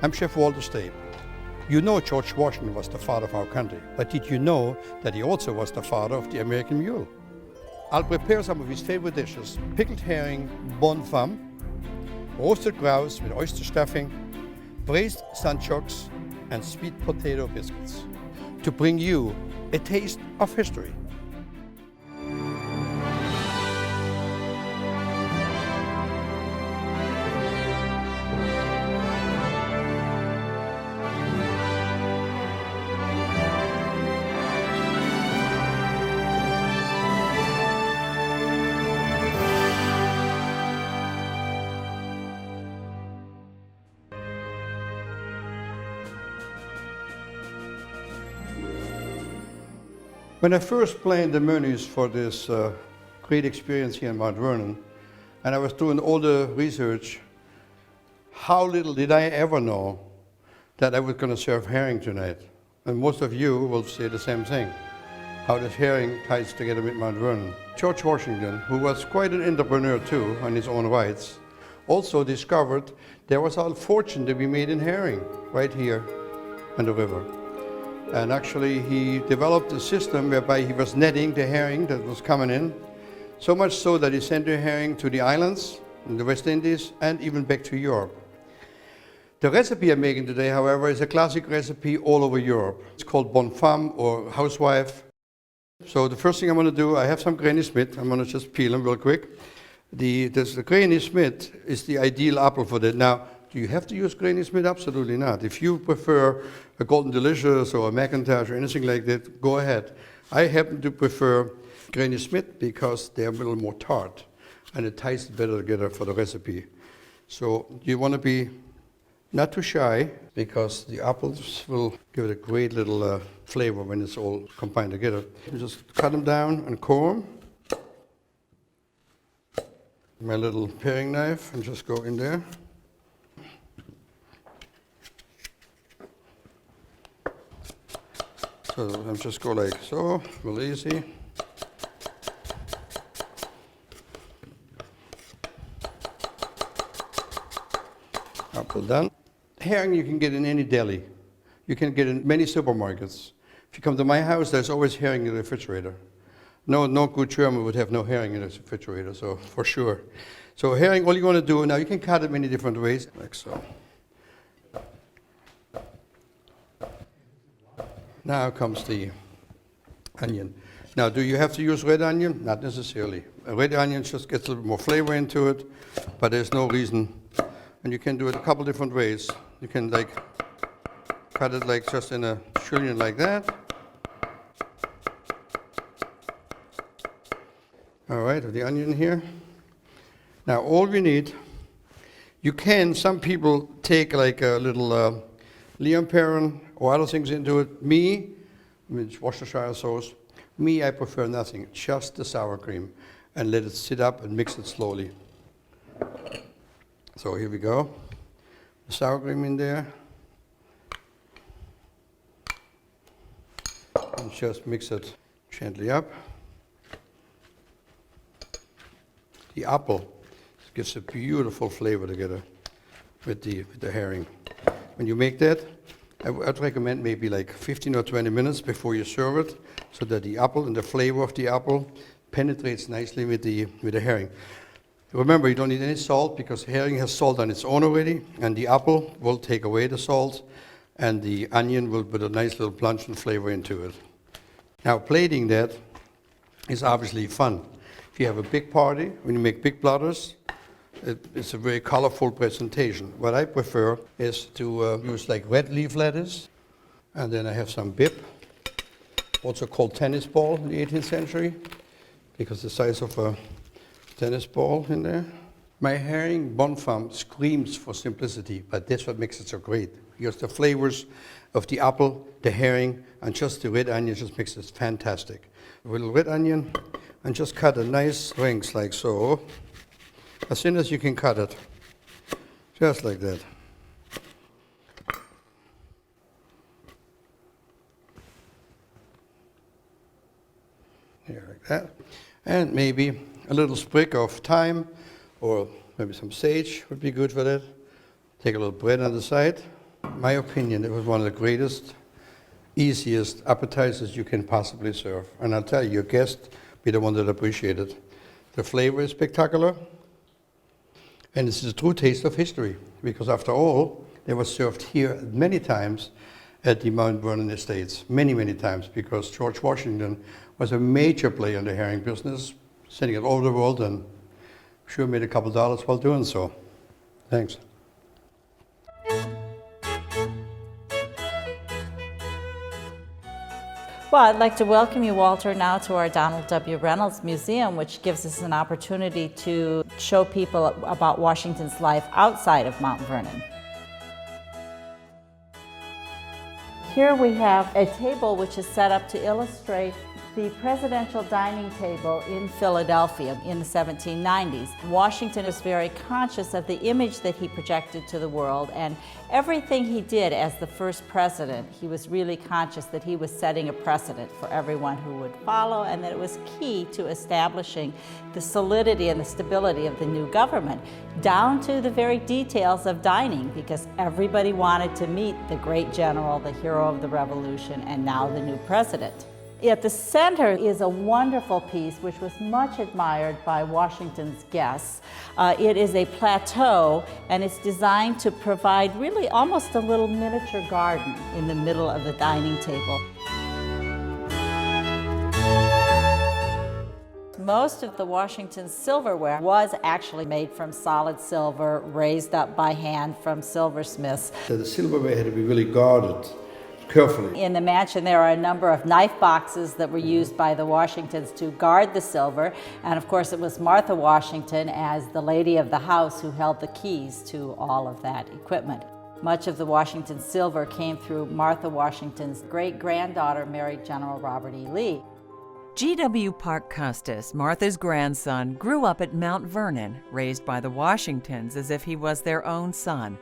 I'm Chef Walter Staib. You know George Washington was the father of our country, but did you know that he also was the father of the American mule? I'll prepare some of his favorite dishes: pickled herring bonne femme, roasted grouse with oyster stuffing, braised sunchokes, and sweet potato biscuits, to bring you a taste of history. When I first planned the menus for this great experience here in Mount Vernon, and I was doing all the research, how little did I ever know that I was going to serve herring tonight. And most of you will say the same thing, how this herring ties together with Mount Vernon. George Washington, who was quite an entrepreneur too on his own rights, also discovered there was a fortune to be made in herring right here on the river. And actually he developed a system whereby he was netting the herring that was coming in, so much so that he sent the herring to the islands, in the West Indies, and even back to Europe. The recipe I'm making today, however, is a classic recipe all over Europe. It's called bonne femme or housewife. So the first thing I'm going to do, I have some Granny Smith. I'm going to just peel them real quick. The Granny Smith is the ideal apple for that. Now, do you have to use Granny Smith? Absolutely not. If you prefer a Golden Delicious or a McIntosh or anything like that, go ahead. I happen to prefer Granny Smith because they're a little more tart and it ties it better together for the recipe. So you want to be not too shy because the apples will give it a great little flavor when it's all combined together. You just cut them down and core them. My little paring knife and just go in there. So I'll just go like so, real easy. Apple done. Herring you can get in any deli. You can get in many supermarkets. If you come to my house, there's always herring in the refrigerator. No good German would have no herring in his refrigerator, so for sure. So herring, all you want to do, now you can cut it many different ways, like so. Now comes the onion. Now, do you have to use red onion? Not necessarily. A red onion just gets a little bit more flavor into it, but there's no reason. And you can do it a couple different ways. You can like cut it like just in a julienne like that. All right, the onion here. Now, all we need, some people take like a little Lyon Perrin or other things into it. With Worcestershire sauce, I prefer nothing, just the sour cream, and let it sit up and mix it slowly. So here we go, the sour cream in there, and just mix it gently up. The apple gives a beautiful flavor together with the herring. When you make that, I'd recommend maybe like 15 or 20 minutes before you serve it, so that the apple and the flavor of the apple penetrates nicely with the herring. Remember, you don't need any salt because herring has salt on its own already, and the apple will take away the salt, and the onion will put a nice little plunge and flavor into it. Now, plating that is obviously fun. If you have a big party, when you make big platters, it's a very colorful presentation. What I prefer is to use like red leaf lettuce, and then I have some bib, also called tennis ball in the 18th century, because the size of a tennis ball in there. My herring bonne femme screams for simplicity, but that's what makes it so great, because the flavors of the apple, the herring, and just the red onion just makes it fantastic. A little red onion, and just cut a nice rings like so. As thin as you can cut it, just like that. Here, like that. And maybe a little sprig of thyme, or maybe some sage would be good for that. Take a little bread on the side. my opinion, it was one of the greatest, easiest appetizers you can possibly serve. And I'll tell you, your guests be the one that appreciate it. The flavor is spectacular, and it's a true taste of history, because after all, they were served here many times at the Mount Vernon estates, many, many times, because George Washington was a major player in the herring business, sending it all over the world, and sure made a couple dollars while doing so. Thanks. Well, I'd like to welcome you, Walter, now to our Donald W. Reynolds Museum, which gives us an opportunity to show people about Washington's life outside of Mount Vernon. Here we have a table which is set up to illustrate the presidential dining table in Philadelphia in the 1790s. Washington was very conscious of the image that he projected to the world, and everything he did as the first president, he was really conscious that he was setting a precedent for everyone who would follow, and that it was key to establishing the solidity and the stability of the new government, down to the very details of dining, because everybody wanted to meet the great general, the hero of the Revolution, and now the new president. At the center is a wonderful piece which was much admired by Washington's guests. It is a plateau, and it's designed to provide really almost a little miniature garden in the middle of the dining table. Most of the Washington silverware was actually made from solid silver, raised up by hand from silversmiths. So the silverware had to be really guarded carefully. In the mansion, there are a number of knife boxes that were used by the Washingtons to guard the silver. And of course, it was Martha Washington, as the lady of the house, who held the keys to all of that equipment. Much of the Washington silver came through Martha Washington's great-granddaughter, married General Robert E. Lee. G.W. Parke Custis, Martha's grandson, grew up at Mount Vernon, raised by the Washingtons as if he was their own son.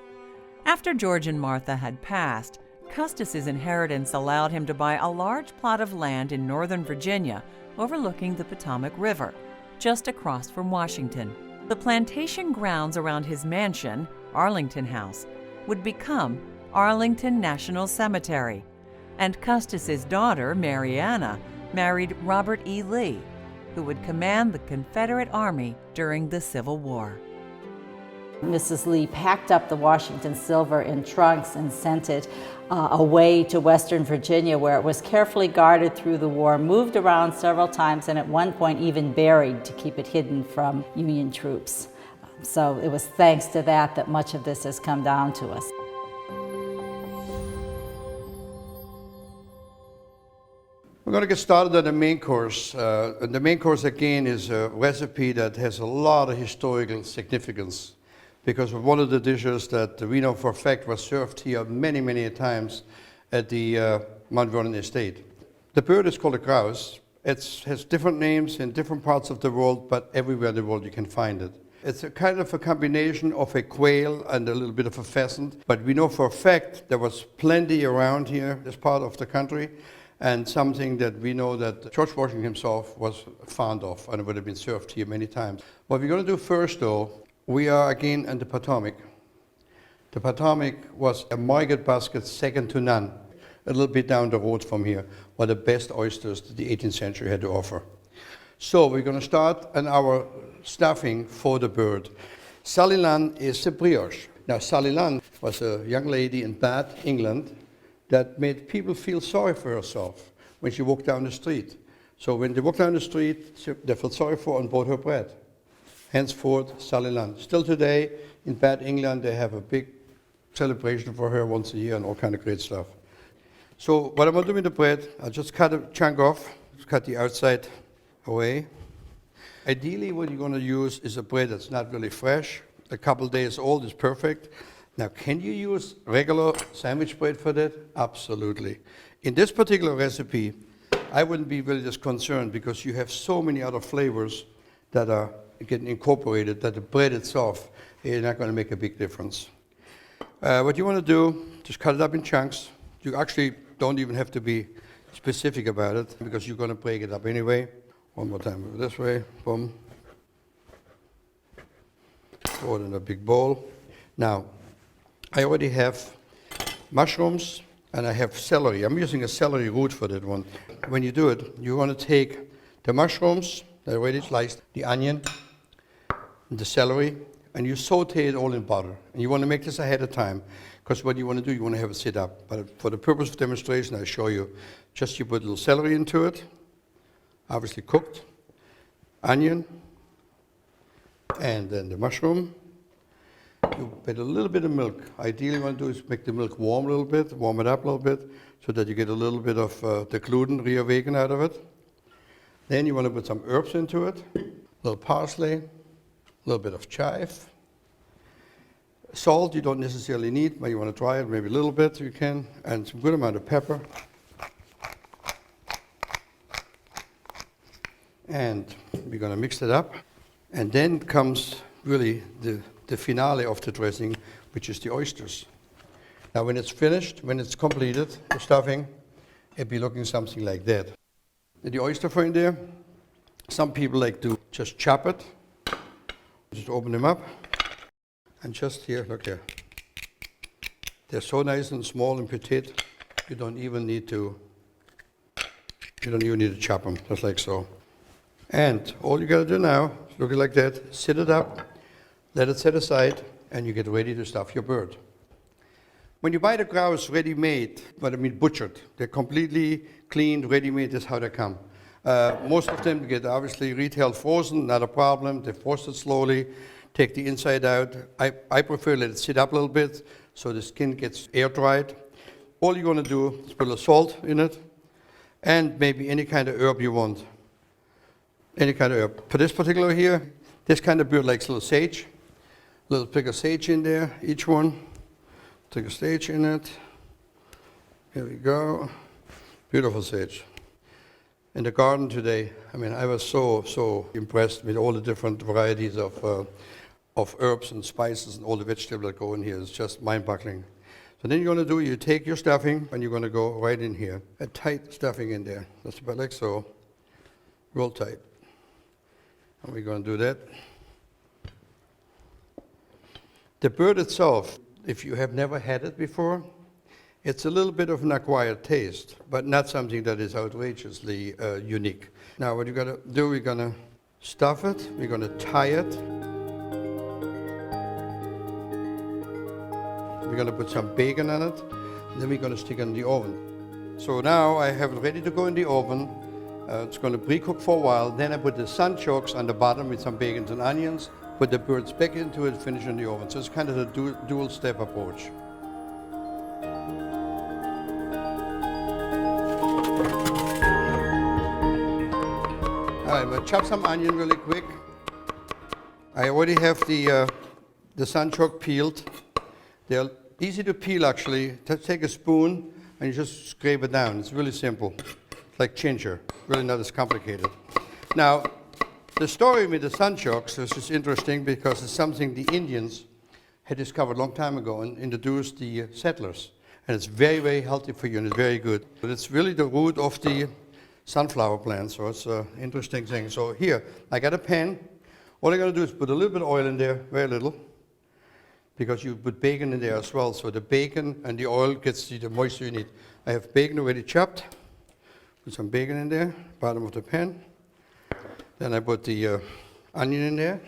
After George and Martha had passed, Custis's inheritance allowed him to buy a large plot of land in northern Virginia overlooking the Potomac River, just across from Washington. The plantation grounds around his mansion, Arlington House, would become Arlington National Cemetery, and Custis's daughter, Mariana, married Robert E. Lee, who would command the Confederate Army during the Civil War. Mrs. Lee packed up the Washington silver in trunks and sent it away to Western Virginia, where it was carefully guarded through the war, moved around several times, and at one point even buried to keep it hidden from Union troops. So it was thanks to that that much of this has come down to us. We're going to get started on the main course. And the main course, again, is a recipe that has a lot of historical significance, because of one of the dishes that we know for a fact was served here many, many times at the Mount Vernon estate. The bird is called a grouse. It has different names in different parts of the world, but everywhere in the world you can find it. It's a kind of a combination of a quail and a little bit of a pheasant, but we know for a fact there was plenty around here, this part of the country, and something that we know that George Washington himself was fond of, and it would have been served here many times. What we're going to do first, though, we are again in the Potomac. The Potomac was a market basket second to none. A little bit down the road from here were the best oysters that the 18th century had to offer. So we're going to start on our stuffing for the bird. Salilan is a brioche. Now, Salilan was a young lady in Bath, England, that made people feel sorry for herself when she walked down the street. So when they walked down the street, they felt sorry for her and bought her bread. Henceforth, Salilan. Still today, in Bath, England, they have a big celebration for her once a year and all kind of great stuff. So what I'm going to do with the bread, I'll just cut a chunk off, just cut the outside away. Ideally, what you're going to use is a bread that's not really fresh. A couple days old is perfect. Now, can you use regular sandwich bread for that? Absolutely. In this particular recipe, I wouldn't be really just concerned, because you have so many other flavors that are getting incorporated that the bread itself is not going to make a big difference. What you want to do, just cut it up in chunks. You actually don't even have to be specific about it, because you're going to break it up anyway. One more time, this way, boom. Throw it in a big bowl. Now, I already have mushrooms, and I have celery. I'm using a celery root for that one. When you do it, you want to take the mushrooms, they're already sliced, the onion, the celery, and you saute it all in butter. And you want to make this ahead of time, because what you want to do, you want to have it sit up. But for the purpose of demonstration, I'll show you. Just you put a little celery into it, obviously cooked, onion, and then the mushroom. You put a little bit of milk. Ideally, what you want to do is make the milk warm a little bit, warm it up a little bit, so that you get a little bit of the gluten reawakened out of it. Then you want to put some herbs into it, a little parsley, a little bit of chive. Salt you don't necessarily need, but you want to try it, maybe a little bit you can, and some good amount of pepper. And we're going to mix it up. And then comes really the finale of the dressing, which is the oysters. Now when it's finished, when it's completed, the stuffing, it'll be looking something like that. The oyster for in there, some people like to just chop it, just open them up, and just here, look here. They're so nice and small and petite, you don't even need to chop them, just like so. And all you gotta do now, looking like that, sit it up, let it set aside, and you get ready to stuff your bird. When you buy the grouse ready-made, what I mean butchered, they're completely cleaned, ready-made, that's how they come. Most of them get obviously retail frozen, not a problem. They frost it slowly, take the inside out. I prefer let it sit up a little bit so the skin gets air dried. All you're gonna do is put a little salt in it and maybe any kind of herb you want. Any kind of herb. For this particular here, this kind of bird likes a little sage. A little pick of sage in there, each one. Take a sage in it. Here we go. Beautiful sage. In the garden today, I mean, I was so impressed with all the different varieties of herbs and spices and all the vegetables that go in here. It's just mind-boggling. So then you're going to do, you take your stuffing and you're going to go right in here. A tight stuffing in there. That's about like so. Real tight. And we're going to do that. The bird itself, if you have never had it before, it's a little bit of an acquired taste, but not something that is outrageously unique. Now what you're going to do, we're going to stuff it, we're going to tie it. We're going to put some bacon on it, and then we're going to stick it in the oven. So now I have it ready to go in the oven. It's going to pre-cook for a while. Then I put the sunchokes on the bottom with some bacon and onions, put the birds back into it, finish in the oven. So it's kind of a dual-step approach. All right, we'll chop some onion really quick. I already have the sunchoke peeled. They're easy to peel actually. Just take a spoon and you just scrape it down. It's really simple. It's like ginger, really not as complicated. Now, the story with the sunchokes is just interesting because it's something the Indians had discovered a long time ago and introduced the settlers. And it's very, very healthy for you and it's very good. But it's really the root of the sunflower plant, so it's an interesting thing. So here, I got a pan. All I'm going to do is put a little bit of oil in there, very little, because you put bacon in there as well. So the bacon and the oil gets the moisture you need. I have bacon already chopped. Put some bacon in there, bottom of the pan. Then I put the onion in there.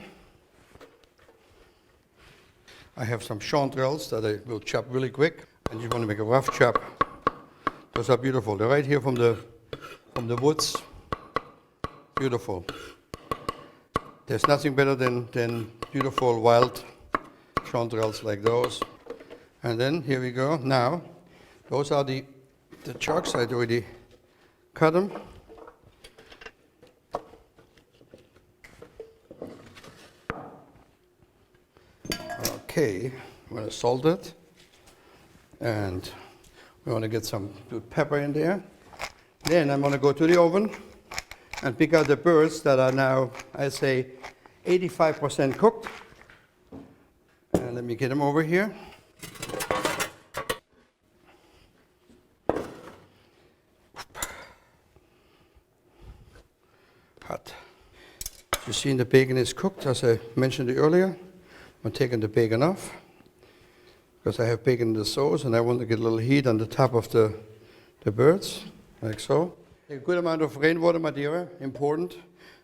I have some chanterelles that I will chop really quick. And you want to make a rough chop. Those are beautiful. They're right here from the woods. Beautiful. There's nothing better than beautiful wild chanterelles like those. And then here we go. Now, those are the chunks. I'd already cut them. Okay, I'm going to salt it. And we want to get some good pepper in there. Then I'm going to go to the oven and pick out the birds that are now, I say, 85% cooked. And let me get them over here. Hot. You see the bacon is cooked, as I mentioned earlier. I'm taking the bacon off. because I have bacon in the sauce and I want to get a little heat on the top of the birds, like so. A good amount of rainwater Madeira, important.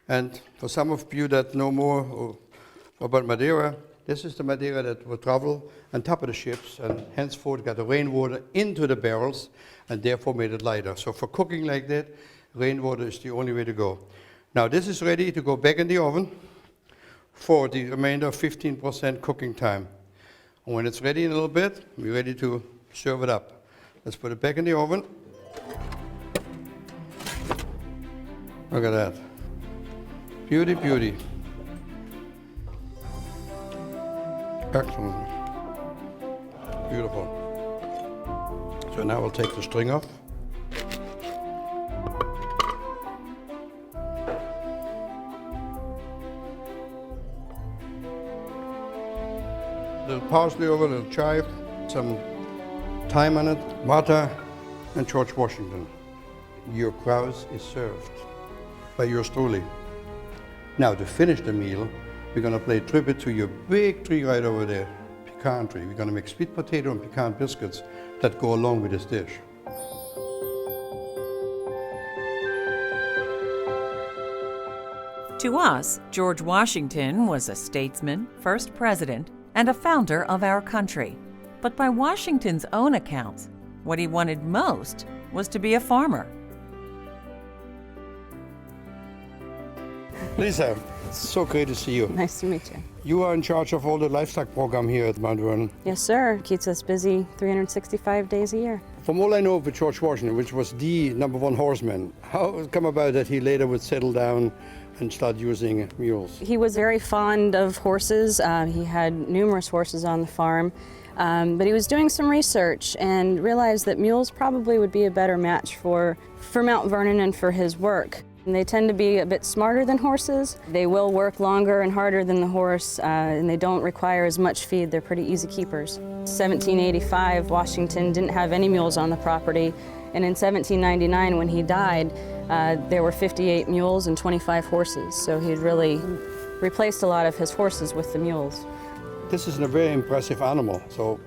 And for some of you that know more about Madeira, this is the Madeira that will travel on top of the ships and henceforth got the rainwater into the barrels and therefore made it lighter. So for cooking like that, rainwater is the only way to go. Now this is ready to go back in the oven for the remainder of 15% cooking time. And when it's ready in a little bit, we're ready to serve it up. Let's put it back in the oven. Look at that. Beauty, beauty. Excellent. Beautiful. So now we'll take the string off. A little parsley over, a little chive, some thyme on it, butter, and George Washington. Your grouse is served by yours truly. Now to finish the meal, we're going to play tribute to your big tree right over there, pecan tree. We're going to make sweet potato and pecan biscuits that go along with this dish. To us, George Washington was a statesman, first president, and a founder of our country. But by Washington's own accounts, what he wanted most was to be a farmer. Lisa, it's so great to see you. Nice to meet you. You are in charge of all the livestock program here at Mount Vernon. Yes, sir. Keeps us busy 365 days a year. From all I know of George Washington, which was the #1 horseman, how it come about that he later would settle down and start using mules? He was very fond of horses. He had numerous horses on the farm, but he was doing some research and realized that mules probably would be a better match for Mount Vernon and for his work. And they tend to be a bit smarter than horses. They will work longer and harder than the horse, and they don't require as much feed. They're pretty easy keepers. 1785, Washington didn't have any mules on the property, and in 1799, when he died, there were 58 mules and 25 horses. So he'd really replaced a lot of his horses with the mules. This is a very impressive animal, so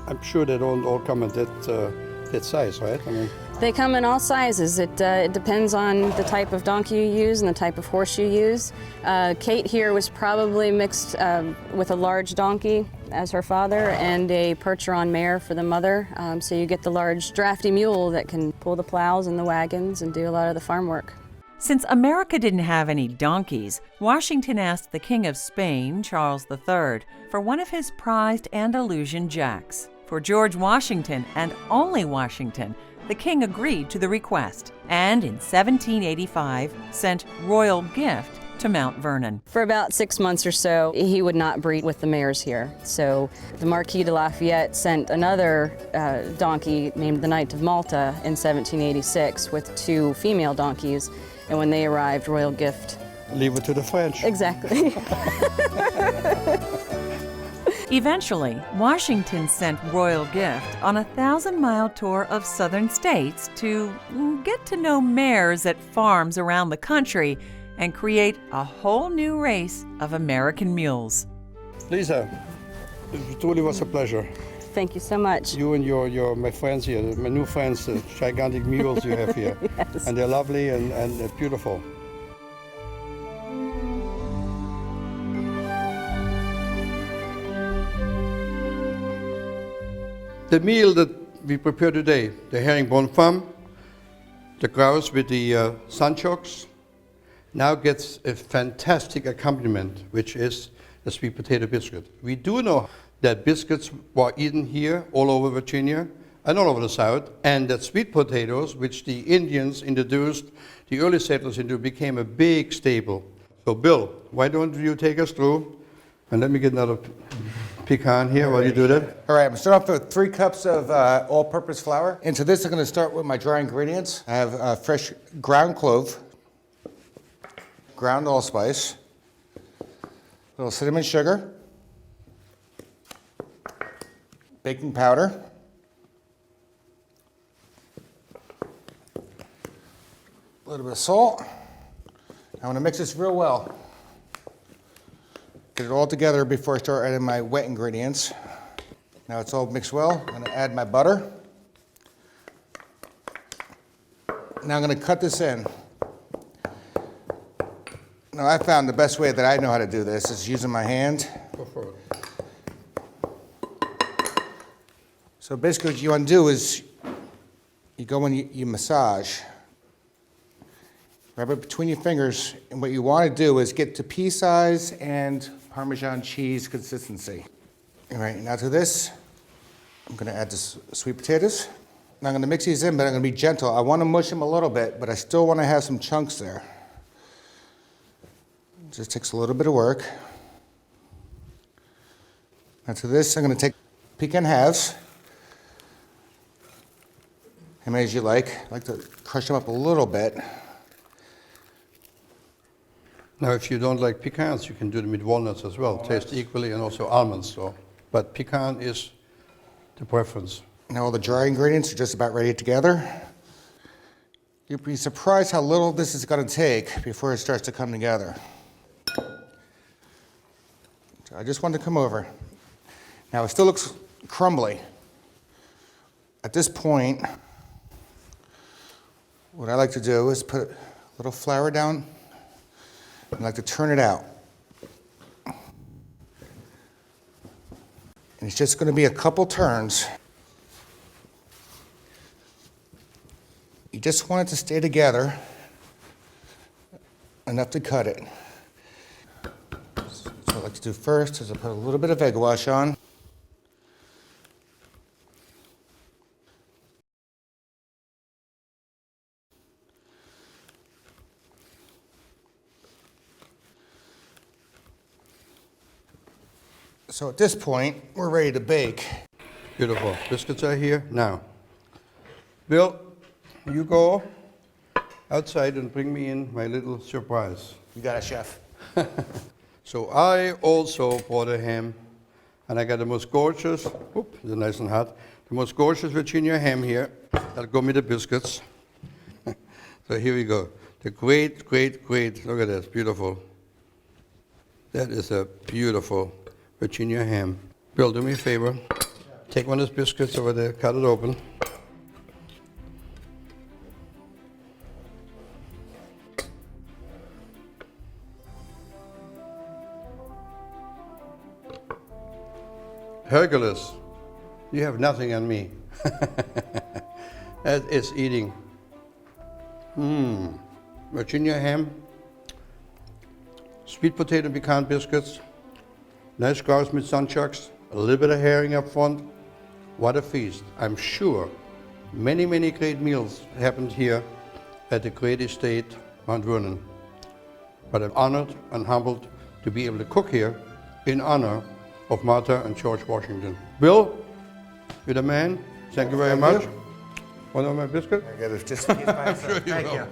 I'm sure they don't all come in that size, right? I mean, they come in all sizes. It depends on the type of donkey you use and the type of horse you use. Kate here was probably mixed with a large donkey as her father and a Percheron mare for the mother. So you get the large drafty mule that can pull the plows and the wagons and do a lot of the farm work. Since America didn't have any donkeys, Washington asked the King of Spain, Charles III, for one of his prized Andalusian jacks. For George Washington, and only Washington, the king agreed to the request, and in 1785 sent royal gift to Mount Vernon. For about 6 months or so, he would not breed with the mares here. So the Marquis de Lafayette sent another donkey named the Knight of Malta in 1786 with 2 female donkeys, and when they arrived, royal gift. leave it to the French. Exactly. Eventually, Washington sent royal gift on a 1,000-mile tour of southern states to get to know mares at farms around the country and create a whole new race of American mules. Lisa, it truly was a pleasure. Thank you so much. You and my friends here, my new friends, the gigantic mules you have here. Yes. And they're lovely and beautiful. The meal that we prepare today, the herring bonne femme, the grouse with the sunchokes, now gets a fantastic accompaniment, which is the sweet potato biscuit. We do know that biscuits were eaten here all over Virginia and all over the South, and that sweet potatoes, which the Indians introduced, the early settlers into, became a big staple. So Bill, why don't you take us through, and let me get another pecan here while you do that. All right, I'm going to start off with 3 cups of all-purpose flour. Into this, I'm going to start with my dry ingredients. I have fresh ground clove, ground allspice, a little cinnamon sugar, baking powder, a little bit of salt. I want to mix this real well. Get it all together before I start adding my wet ingredients. Now it's all mixed well. I'm going to add my butter. Now I'm going to cut this in. Now I found the best way that I know how to do this is using my hand. Go for it. So basically what you want to do is you go and you massage. Rub it between your fingers, and what you want to do is get to pea size and Parmesan cheese consistency. All right, now to this, I'm going to add the sweet potatoes. Now I'm going to mix these in, but I'm going to be gentle. I want to mush them a little bit, but I still want to have some chunks there. It just takes a little bit of work. Now to this, I'm going to take pecan halves. How many as you like. I like to crush them up a little bit. Now, if you don't like pecans, you can do them with walnuts as well. Taste equally, and also almonds. So, but pecan is the preference. Now all the dry ingredients are just about ready together. You'll be surprised how little this is going to take before it starts to come together. So I just want to come over. Now it still looks crumbly. At this point, what I like to do is put a little flour down. I like to turn it out. And it's just going to be a couple turns. You just want it to stay together enough to cut it. So what I like to do first is I put a little bit of egg wash on. So at this point, we're ready to bake. Beautiful. Biscuits are here now. Bill, you go outside and bring me in my little surprise. You got it, chef. So I also bought a ham, and I got the most gorgeous, whoop, it's nice and hot, the most gorgeous Virginia ham here. That'll go with the biscuits. So here we go. The great, great, great, look at this, beautiful. That is a beautiful Virginia ham. Bill, do me a favor. Take one of those biscuits over there, cut it open. Hercules, you have nothing on me. That is eating. Virginia ham, sweet potato pecan biscuits, nice grouse with sunchokes, a little bit of herring up front. What a feast. I'm sure many, many great meals happened here at the great estate, Mount Vernon. But I'm honored and humbled to be able to cook here in honor of Martha and George Washington. Bill, you're the man. Thank you very much. you. Want my biscuit? I got it just by itself. Sure you Thank will. you.